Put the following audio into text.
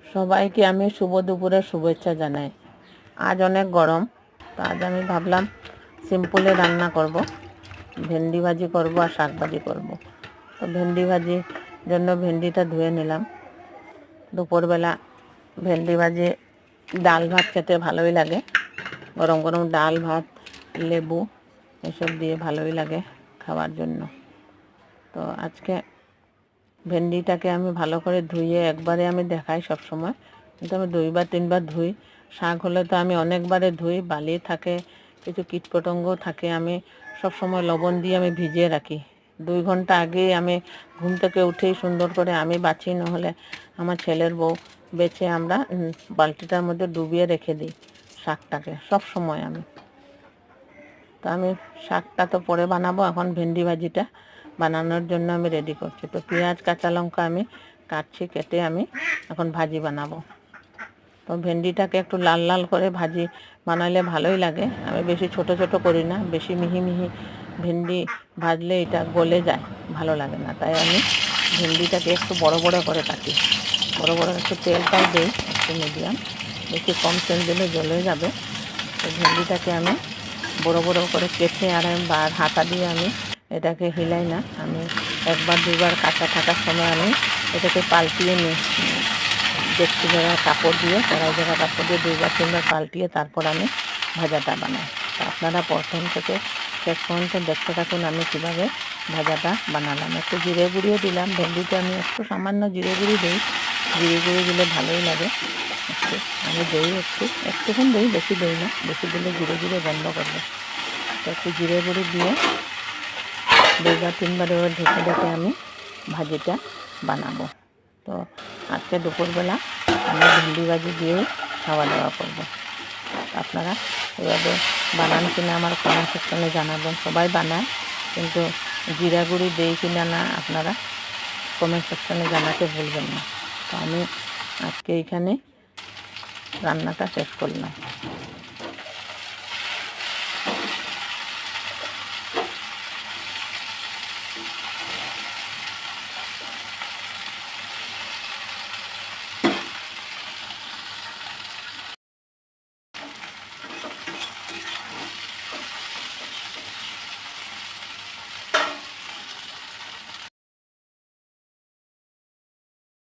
সবাইকে আমি শুভ দুপুরের শুভেচ্ছা জানাই। আজ অনেক গরম, তো আজ আমি ভাবলাম সিম্পলে রান্না করব, ভেন্ডি ভাজি করব আর শাক ভাজি করব। তো ভেন্ডি ভাজির জন্য ভেন্ডিটা ধুয়ে নিলাম। দুপুরবেলা ভেন্ডি ভাজি ডাল ভাত খেতে ভালোই লাগে, গরম গরম ডাল ভাত লেবু এসব দিয়ে ভালোই লাগে খাওয়ার জন্য। তো আজকে ভেন্ডিটাকে আমি ভালো করে ধুয়ে একবারে আমি দেখাই সব সময়, কিন্তু আমি 2-3 বার ধুই। শাক হলে তো আমি অনেকবারে ধুই, বালি থাকে, কিছু কীটপতঙ্গ থাকে। আমি সব সময় লবণ দিয়ে আমি ভিজিয়ে রাখি। 2 ঘন্টা আগেই আমি ঘুম থেকে উঠেই সুন্দর করে আমি বাছি, নহলে আমার ছেলের বউ বেছে আমরা বালতিটার মধ্যে ডুবিয়ে রেখে দিই শাকটাকে সব সময় আমি। তো আমি শাকটা তো পরে বানাবো, এখন ভেন্ডি ভাজিটা বানানোর জন্য আমি রেডি করছি। তো পেঁয়াজ কাঁচা লঙ্কা আমি কাটছি, কেটে আমি এখন ভাজি বানাবো। তো ভেন্ডিটাকে একটু লাল লাল করে ভাজি বানালে ভালোই লাগে। আমি বেশি ছোট ছোট করি না, বেশি মিহি মিহি ভেন্ডি ভাজলে এটা গলে যায়, ভালো লাগে না। তাই আমি ভেন্ডিটাকে একটু বড় বড় করে কাটি, বড় বড় একটু তেলটাও দিই, একটু মিডিয়াম, বেশি কম তেল দিলে জ্বলে যাবে। তো ভেন্ডিটাকে আমি বড় বড় করে কেটে আর আমি হাতা দিয়ে আমি এটাকে হিলাই না, আমি 1-2 বার কাঁচা থাকার সময় আমি এটাকে পাল্টিয়ে নিই, ডেকচি জায়গায় কাপড় দিয়ে, কড়াই জায়গায় কাপড় দিয়ে 2-3 বার পাল্টিয়ে তারপর আমি ভাজাটা বানাই। তো আপনারা প্রথম থেকে শেষ পর্যন্ত দেখতে থাকুন আমি কীভাবে ভাজাটা বানালাম। একটু জিরে গুঁড়িও দিলাম, ভেন্ডিতে আমি একটু সামান্য জিরে গুঁড়ি দিই, জিরে গুঁড়ি দিলে ভালোই লাগে। একটু আমি দই একটুক্ষণ দই, বেশি দই না, বেশি দিলে জিরে জিরে গন্ধ করবে। তো একটু জিরে গুঁড়ি দিয়ে 2-3 বার এবার ঢেকে ঢেকে আমি ভাজিটা বানাবো। তো আজকে দুপুরবেলা আমি ভেন্ডি ভাজি দিয়েই খাওয়া দাওয়া করবো। আপনারা এভাবে বানান কিনা আমার কমেন্ট সেকশনে জানাবেন। সবাই বানায়, কিন্তু জিরা গুঁড়ি দেই কিনা না আপনারা কমেন্ট সেকশনে জানাতে ভুলবেন না। তো আমি আজকে এইখানে রান্নাটা শেষ করলাম।